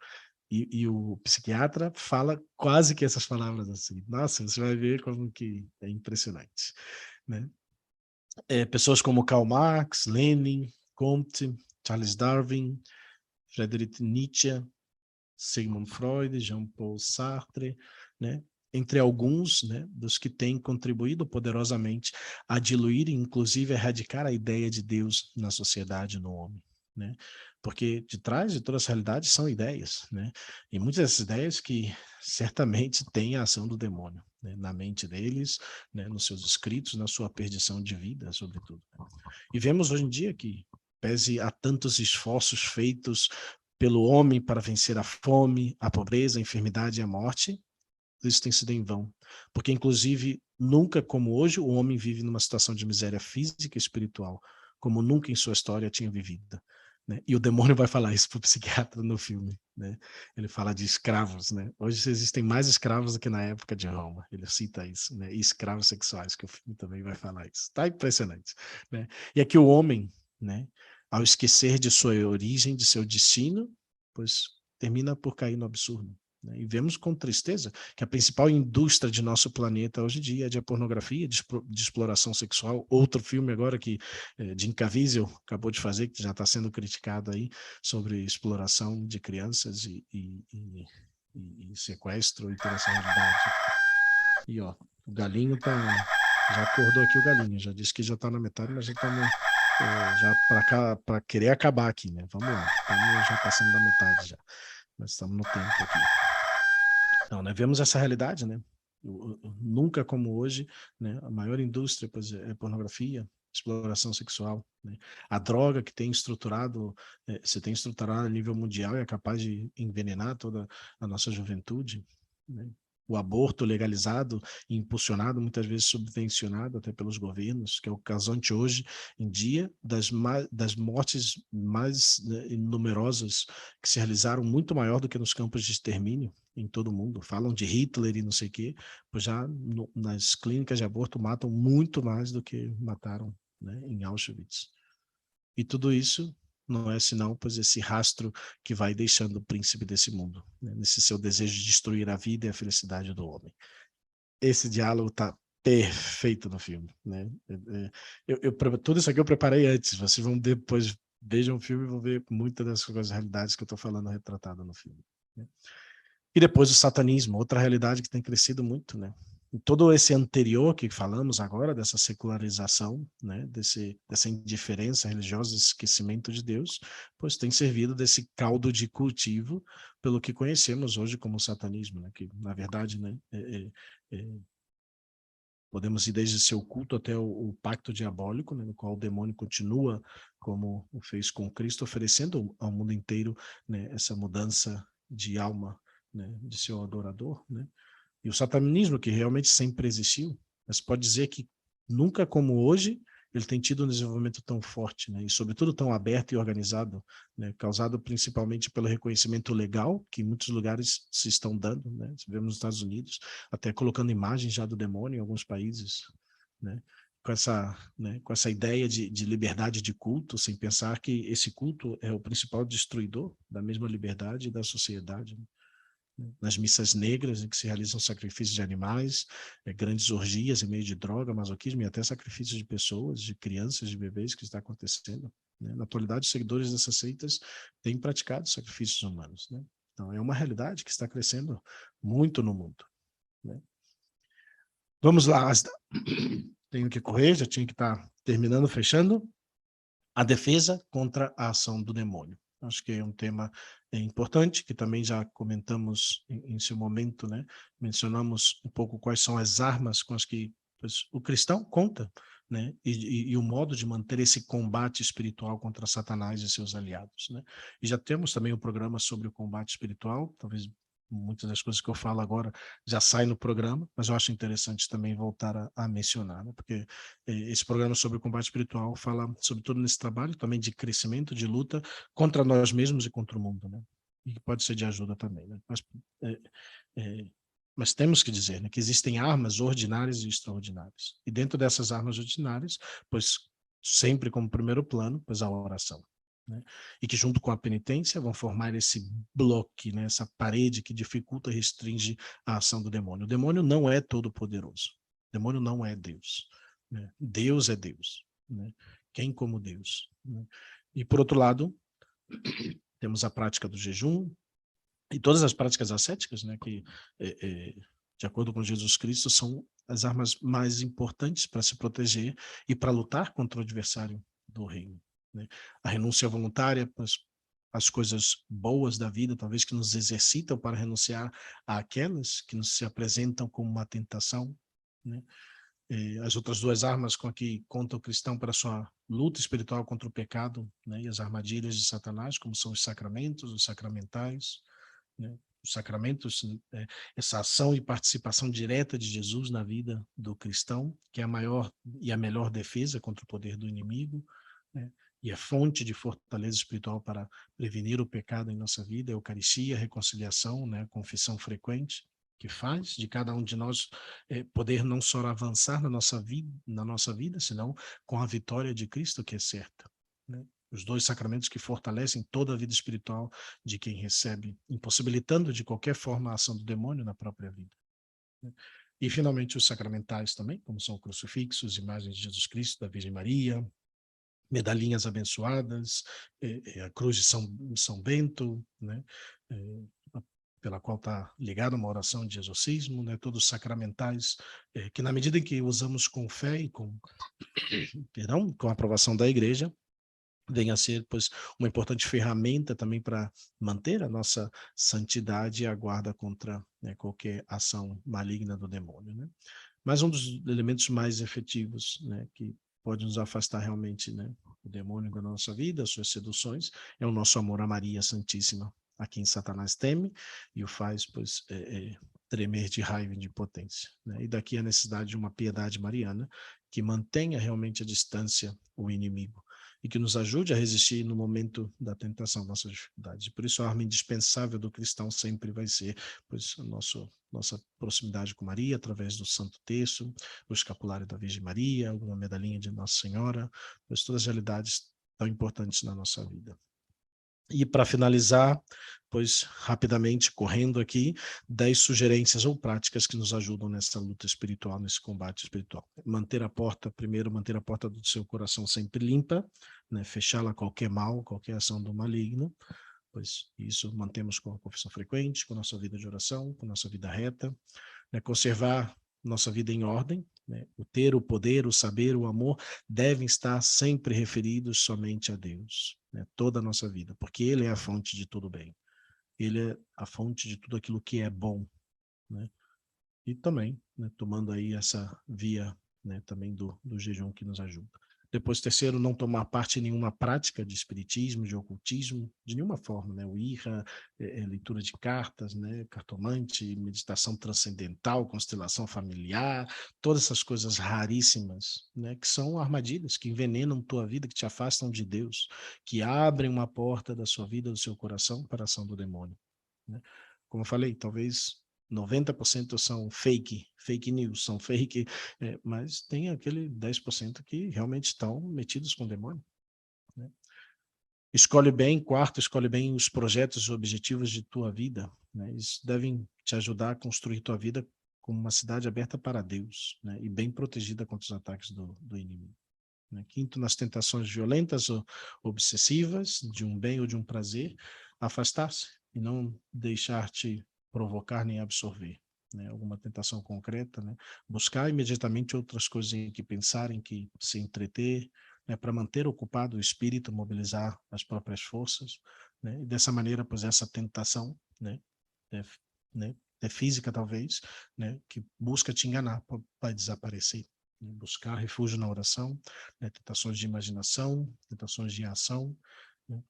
E o psiquiatra fala quase que essas palavras assim. Nossa, você vai ver como que é impressionante. Né? Pessoas como Karl Marx, Lenin, Comte, Charles Darwin, Friedrich Nietzsche, Sigmund Freud, Jean-Paul Sartre, né? Entre alguns, né, dos que têm contribuído poderosamente a diluir e inclusive erradicar a ideia de Deus na sociedade, no homem. Né? Porque de trás de toda essa realidade são ideias, né? E muitas dessas ideias que certamente têm a ação do demônio, né? Na mente deles, né? Nos seus escritos, na sua perdição de vida, sobretudo. E vemos hoje em dia que, pese a tantos esforços feitos pelo homem para vencer a fome, a pobreza, a enfermidade e a morte, isso tem sido em vão. Porque, inclusive, nunca como hoje, o homem vive numa situação de miséria física e espiritual, como nunca em sua história tinha vivido. Né? E o demônio vai falar isso para o psiquiatra no filme. Né? Ele fala de escravos. Né? Hoje existem mais escravos do que na época de Roma. Ele cita isso. Né? E escravos sexuais, que o filme também vai falar isso. Está impressionante. Né? E aqui o homem, né, ao esquecer de sua origem, de seu destino, pois termina por cair no absurdo. Né? E vemos com tristeza que a principal indústria de nosso planeta hoje em dia é de pornografia, de exploração sexual. Outro filme agora que Jim Caviezel acabou de fazer, que já está sendo criticado aí, sobre exploração de crianças e sequestro e toda essa realidade. E ó, o galinho já acordou aqui o galinho, já disse que já está na metade, mas já estamos já para querer acabar aqui, né? Vamos lá, estamos já passando da metade já. Nós estamos no tempo aqui. Então, né, vemos essa realidade, né? Nunca como hoje, né? A maior indústria pois, é pornografia, exploração sexual. Né? A droga que tem estruturado, se tem estruturado a nível mundial e é capaz de envenenar toda a nossa juventude. Né? O aborto legalizado e impulsionado, muitas vezes subvencionado até pelos governos, que é o causante hoje em dia das mortes mais, né, numerosas que se realizaram, muito maior do que nos campos de extermínio em todo o mundo. Falam de Hitler e não sei o quê, pois já nas clínicas de aborto matam muito mais do que mataram, né, em Auschwitz. E tudo isso não é senão pois esse rastro que vai deixando o príncipe desse mundo, né, nesse seu desejo de destruir a vida e a felicidade do homem. Esse diálogo está perfeito no filme, né? Tudo isso aqui eu preparei antes. Vocês vão depois vejam o filme e vão ver muitas das coisas, realidades que eu estou falando retratada no filme. Né? E depois o satanismo, outra realidade que tem crescido muito, né? E todo esse anterior que falamos agora, dessa secularização, né? Dessa indiferença religiosa, esse esquecimento de Deus, pois tem servido desse caldo de cultivo pelo que conhecemos hoje como o satanismo, né? Que, na verdade, né? Podemos ir desde seu culto até o pacto diabólico, né, no qual o demônio continua, como o fez com Cristo, oferecendo ao mundo inteiro, né, essa mudança de alma, né, de seu adorador. Né? E o satanismo, que realmente sempre existiu, mas pode dizer que nunca como hoje ele tem tido um desenvolvimento tão forte, né, e sobretudo tão aberto e organizado, né, causado principalmente pelo reconhecimento legal que em muitos lugares se estão dando, né, vemos nos Estados Unidos, até colocando imagens já do demônio em alguns países, né, com essa ideia de liberdade de culto, sem pensar que esse culto é o principal destruidor da mesma liberdade e da sociedade, né? Nas missas negras, em que se realizam sacrifícios de animais, grandes orgias em meio de droga, masoquismo e até sacrifícios de pessoas, de crianças, de bebês, que está acontecendo, né? Na atualidade, os seguidores dessas seitas têm praticado sacrifícios humanos, né? Então, é uma realidade que está crescendo muito no mundo, né? Vamos lá, tenho que correr, já tinha que estar terminando, fechando. A defesa contra a ação do demônio. Acho que é um tema importante, que também já comentamos em seu momento, né? Mencionamos um pouco quais são as armas com as que o cristão conta, né? E o modo de manter esse combate espiritual contra Satanás e seus aliados, né? E já temos também um programa sobre o combate espiritual, talvez muitas das coisas que eu falo agora já saem no programa, mas eu acho interessante também voltar a mencionar, né? Porque esse programa sobre o combate espiritual fala sobretudo nesse trabalho também de crescimento, de luta contra nós mesmos e contra o mundo, né? E pode ser de ajuda também, né? É, é, mas temos que dizer, né, que existem armas ordinárias e extraordinárias. E dentro dessas armas ordinárias, pois sempre como primeiro plano, pois a oração, né? E que junto com a penitência vão formar esse bloco, né, essa parede que dificulta e restringe a ação do demônio. O demônio não é todo poderoso. O demônio não é Deus, né? Deus é Deus, né? Quem como Deus, né? E por outro lado, temos a prática do jejum e todas as práticas ascéticas, né, que de acordo com Jesus Cristo são as armas mais importantes para se proteger e para lutar contra o adversário do reino, né? A renúncia voluntária, as coisas boas da vida, talvez que nos exercitam para renunciar àquelas que nos se apresentam como uma tentação, né? As outras duas armas com que conta o cristão para a sua luta espiritual contra o pecado, né, e as armadilhas de Satanás, como são os sacramentos, os sacramentais, né? Os sacramentos, essa ação e participação direta de Jesus na vida do cristão, que é a maior e a melhor defesa contra o poder do inimigo, né? E é fonte de fortaleza espiritual para prevenir o pecado em nossa vida, a Eucaristia, a reconciliação, né? A confissão frequente, que faz de cada um de nós poder não só avançar na nossa vida, senão com a vitória de Cristo, que é certa, né? Os dois sacramentos que fortalecem toda a vida espiritual de quem recebe, impossibilitando de qualquer forma a ação do demônio na própria vida, né? E, finalmente, os sacramentais também, como são crucifixos, imagens de Jesus Cristo, da Virgem Maria, medalhinhas abençoadas, a cruz de São Bento, né? Pela qual está ligada uma oração de exorcismo, né? Todos os sacramentais, que na medida em que usamos com fé e perdão, com a aprovação da Igreja, venha a ser, pois, uma importante ferramenta também para manter a nossa santidade e a guarda contra, né, qualquer ação maligna do demônio, né? Mas um dos elementos mais efetivos, né, que pode nos afastar realmente, né, o demônio da nossa vida, as suas seduções, é o nosso amor a Maria Santíssima, a quem Satanás teme e o faz, pois, tremer de raiva e de impotência, né? E daqui a necessidade de uma piedade mariana que mantenha realmente a distância o inimigo e que nos ajude a resistir no momento da tentação, nossas dificuldades. Por isso, a arma indispensável do cristão sempre vai ser, pois, nossa proximidade com Maria, através do Santo Terço, o escapulário da Virgem Maria, alguma medalhinha de Nossa Senhora, pois todas as realidades tão importantes na nossa vida. E para finalizar, pois rapidamente, correndo aqui, 10 sugerências ou práticas que nos ajudam nessa luta espiritual, nesse combate espiritual. Primeiro, manter a porta do seu coração sempre limpa, né? Fechá-la a qualquer mal, qualquer ação do maligno, pois isso mantemos com a confissão frequente, com a nossa vida de oração, com a nossa vida reta, né? Conservar nossa vida em ordem, né? O ter, o poder, o saber, o amor devem estar sempre referidos somente a Deus, né? Toda a nossa vida, porque Ele é a fonte de tudo bem. Ele é a fonte de tudo aquilo que é bom, né? E também, né, tomando aí essa via, né, também do jejum que nos ajuda. Depois, terceiro, não tomar parte em nenhuma prática de espiritismo, de ocultismo, de nenhuma forma, né? O IRA, leitura de cartas, né? Cartomante, meditação transcendental, constelação familiar, todas essas coisas raríssimas, né? Que são armadilhas, que envenenam tua vida, que te afastam de Deus, que abrem uma porta da sua vida, do seu coração, para a ação do demônio, né? Como eu falei, talvez 90% são fake news, são fake, mas tem aquele 10% que realmente estão metidos com o demônio, né? Escolhe bem, quarto, escolhe bem os projetos e objetivos de tua vida, né? Eles devem te ajudar a construir tua vida como uma cidade aberta para Deus, né? E bem protegida contra os ataques do inimigo, né? Quinto, nas tentações violentas ou obsessivas, de um bem ou de um prazer, afastar-se e não deixar-te provocar nem absorver, né? Alguma tentação concreta, né? Buscar imediatamente outras coisas em que pensar, em que se entreter, né? Para manter ocupado o espírito, mobilizar as próprias forças, né? E dessa maneira, pois essa tentação, né? É, né? É física talvez, né? Que busca te enganar, vai desaparecer, né? Buscar refúgio na oração, né? Tentações de imaginação, tentações de ação, né?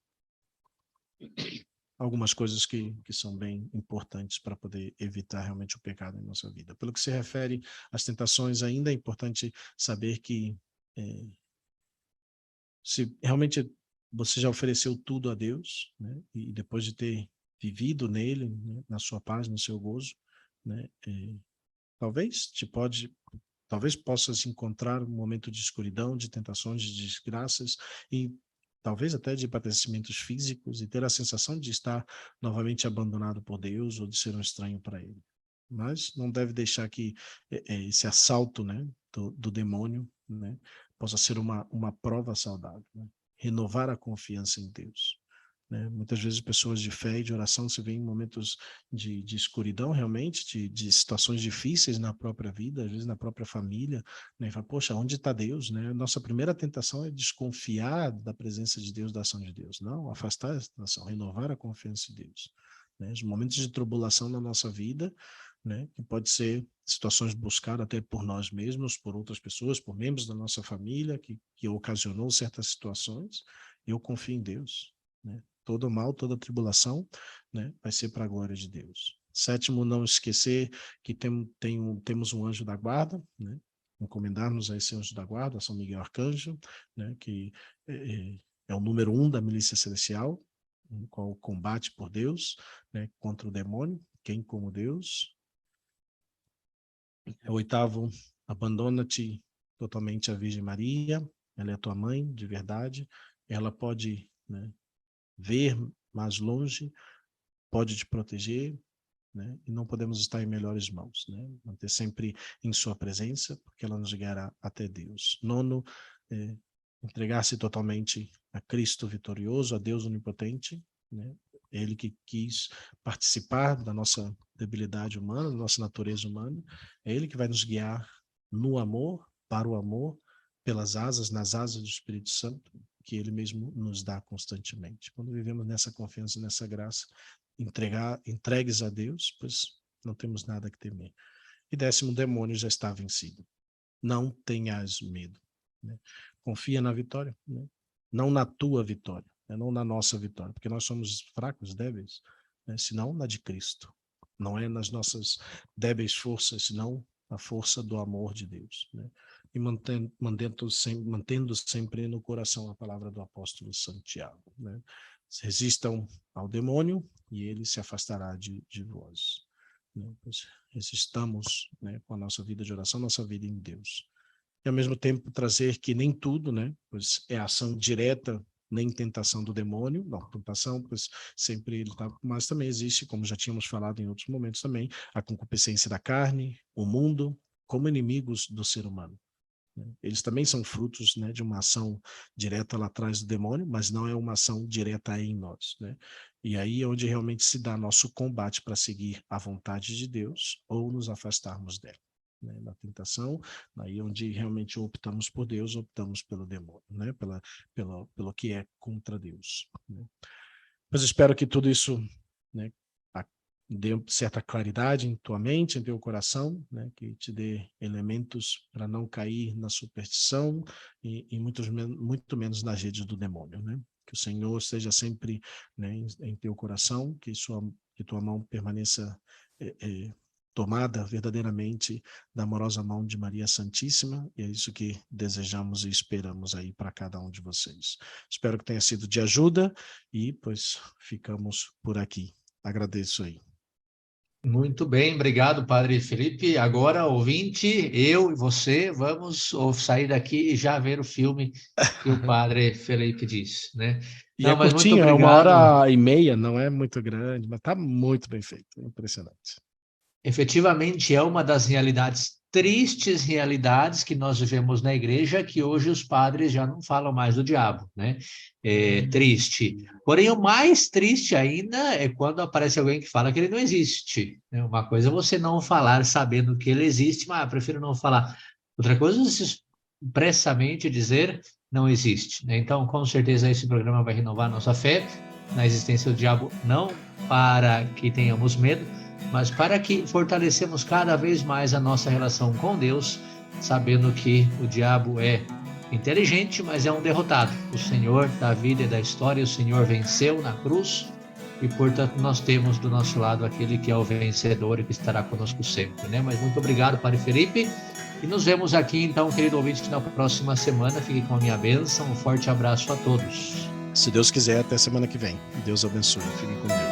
Algumas coisas que são bem importantes para poder evitar realmente o pecado em nossa vida. Pelo que se refere às tentações, ainda é importante saber que se realmente você já ofereceu tudo a Deus, né, e depois de ter vivido nele, né, na sua paz, no seu gozo, né, talvez talvez possas encontrar um momento de escuridão, de tentações, de desgraças e talvez até de padecimentos físicos e ter a sensação de estar novamente abandonado por Deus ou de ser um estranho para Ele. Mas não deve deixar que esse assalto, né, do demônio, né, possa ser uma prova saudável, né? Renovar a confiança em Deus, né? Muitas vezes pessoas de fé e de oração se veem em momentos de escuridão realmente, de situações difíceis na própria vida, às vezes na própria família, né? E fala, poxa, onde está Deus, né? Nossa primeira tentação é desconfiar da presença de Deus, da ação de Deus. Não, afastar essa tentação, renovar a confiança em Deus, né? Os momentos de tribulação na nossa vida, né? Que pode ser situações buscadas até por nós mesmos, por outras pessoas, por membros da nossa família, que ocasionou certas situações, eu confio em Deus, né? Todo mal, toda tribulação, né, vai ser para a glória de Deus. Sétimo, não esquecer que temos um anjo da guarda, né? Encomendar-nos a esse anjo da guarda, a São Miguel Arcanjo, né? Que é o número 1 da milícia celestial, qual combate por Deus, né, contra o demônio, quem como Deus. Oitavo, abandona-te totalmente à Virgem Maria, ela é tua mãe de verdade, ela pode, né, ver mais longe, pode te proteger, né? E não podemos estar em melhores mãos, né? Manter sempre em sua presença, porque ela nos guiará até Deus. Nono, entregar-se totalmente a Cristo vitorioso, a Deus onipotente, né? Ele que quis participar da nossa debilidade humana, da nossa natureza humana, é Ele que vai nos guiar no amor, para o amor, pelas asas, nas asas do Espírito Santo, que Ele mesmo nos dá constantemente. Quando vivemos nessa confiança, nessa graça, entregues a Deus, pois não temos nada que temer. E décimo, o demônio já está vencido. Não tenhas medo, né? Confia na vitória, né? Não na tua vitória, né? Não na nossa vitória, porque nós somos fracos, débeis, né? Senão na de Cristo. Não é nas nossas débeis forças, senão a força do amor de Deus, né? E mantendo sempre no coração a palavra do apóstolo Santiago, né? Resistam ao demônio e ele se afastará de vós, né? Pois resistamos, né, com a nossa vida de oração, nossa vida em Deus. E ao mesmo tempo trazer que nem tudo, né, pois é ação direta, nem tentação do demônio, não, tentação, pois sempre ele está, mas também existe, como já tínhamos falado em outros momentos também, a concupiscência da carne, o mundo, como inimigos do ser humano, né? Eles também são frutos, né, de uma ação direta lá atrás do demônio, mas não é uma ação direta em nós, né? E aí é onde realmente se dá nosso combate para seguir a vontade de Deus ou nos afastarmos dela, né? Na tentação, aí onde realmente optamos por Deus, optamos pelo demônio, né? Pelo que é contra Deus, né? Mas espero que tudo isso, né, dê certa claridade em tua mente, em teu coração, né? Que te dê elementos para não cair na superstição e muito menos nas redes do demônio, né? Que o Senhor esteja sempre, né, em teu coração, que tua mão permaneça tomada verdadeiramente da amorosa mão de Maria Santíssima, e é isso que desejamos e esperamos aí para cada um de vocês. Espero que tenha sido de ajuda e, pois, ficamos por aqui. Agradeço aí. Muito bem, obrigado, Padre Felipe. Agora, ouvinte, eu e você vamos sair daqui e já ver o filme que o Padre Felipe disse, né? E Não, é mas muito curtinho, é obrigado. 1h30, não é muito grande, mas está muito bem feito, é impressionante. Efetivamente é uma das tristes realidades que nós vivemos na igreja, que hoje os padres já não falam mais do diabo, né? É triste. Porém, o mais triste ainda é quando aparece alguém que fala que ele não existe, né? Uma coisa é você não falar sabendo que ele existe, mas prefiro não falar. Outra coisa é você expressamente dizer não existe, né? Então, com certeza, esse programa vai renovar nossa fé na existência do diabo, não para que tenhamos medo, mas para que fortalecemos cada vez mais a nossa relação com Deus, sabendo que o diabo é inteligente, mas é um derrotado. O Senhor da vida e da história, o Senhor venceu na cruz e, portanto, nós temos do nosso lado aquele que é o vencedor e que estará conosco sempre, né? Mas muito obrigado, Padre Felipe, e nos vemos aqui, então, querido ouvinte, na próxima semana. Fique com a minha bênção, um forte abraço a todos. Se Deus quiser, até semana que vem. Deus abençoe. Fiquem com Deus.